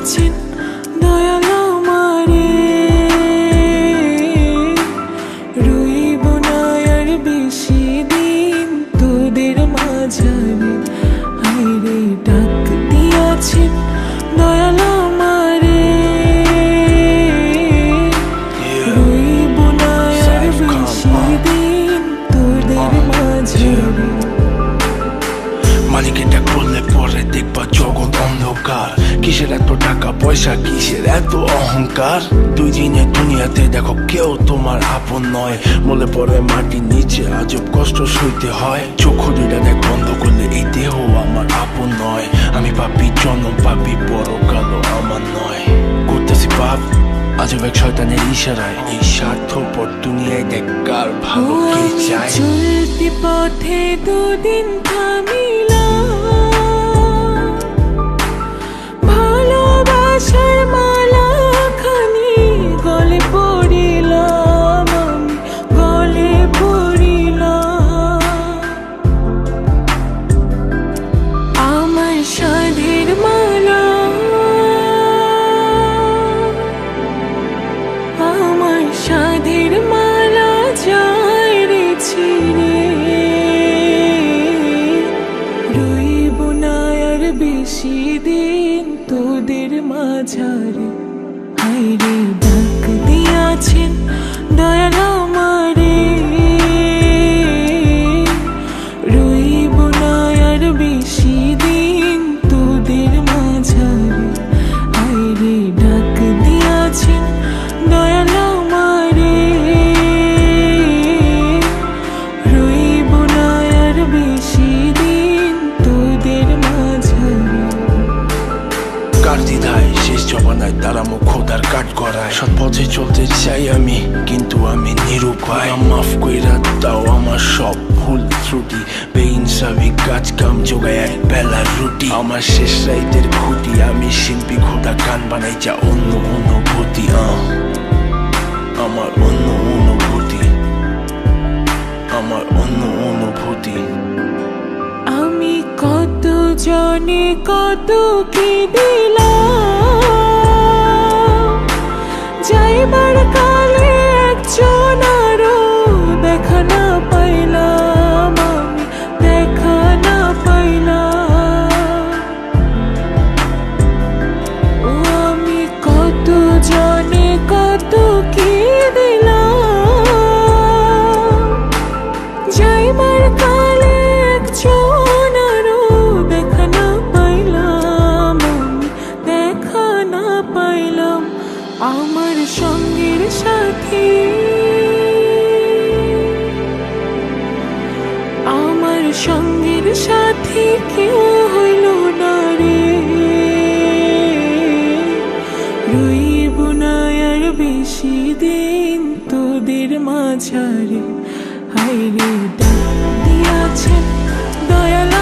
দিয়াছেন দয়াল আমারে, রইব না আর বেশি দিন তোদের মাঝারে। হায়রে ডাক দিয়াছেন দয়াল আমারে, রইব না আর বেশি দিন তোদের মাঝারে। মালিক এটা করলে পরে দেখবা জগৎ অন্ধকার। কিসের এত টাকা পয়সা, কিসের এত অহংকার? দুই দিনের দুনিয়াতে দেখো কেউ তোমার আপন নয়। মলে পরে মাটির নিচে আজব কষ্ট সইতে হয়। চোখ দুইটা দেখ বন্ধ করলে এই দেহ আমার আপন নয়। আমি পাপি জনম পাপি, বড় কালো আমার নয়। করতেছি পাপ আজব এক শয়তানের ইশারায়। এই স্বার্থপর দুনিয়ায় দেখ কার ভালো কে চায়। চলতি পথে দুদিন থামিলাম, ভালোবাসার মালা খানি গলে পড়িলাম, আমি গলে পড়িলাম। আমার সাধের মালা, আমার সাধের মালা যায় রে ছিঁড়ে, রইব না আর বেশি দিন তোদের মাঝারে। হায়রে ডাক দিয়াছেন দয়াল আমারে, রইব না আর বেশি দিন তোদের মাঝারে। হায়রে ডাক দিয়াছেন দয়াল আমারে, রইব না আর বেশি দিন তোদের মাঝারে। কার দ্বিধায় শেষ জমানায় তারা মুখ খোদার কাট করায়। সৎ পথে চলতে চাই আমি কিন্তু আমি নিরুপায়। মাফ কইরা দাও আমার সব ভুল ত্রুটি। বেইনসাফি কাজ কাম জোগায় এক বেলার রুটি। আমার শেষ রাইতের খুঁটি, আমি শিল্পী খোদা গান বানাই যা অন্য অনুভূতি। আমার অন্য অনুভূতি, আমার অন্য অনুভূতি। আমি কত জনে কত কি দিলাম, যাইবার কালে একজন আরো দেখা না পাইলাম, আমি দেখা না পাইলাম। ও আমি কত জনে কত কি দিলাম, যাইবার কালে একজন আরো দেখা না পাইলাম, আমি দেখা না পাইলাম। আমার সঙ্গের সাথী, আমার সঙ্গের সাথী কেউ হইল না রে, রইব না আর বেশি দিন তোদের মাঝারে। হায়রে ডাক দিয়াছেন দয়াল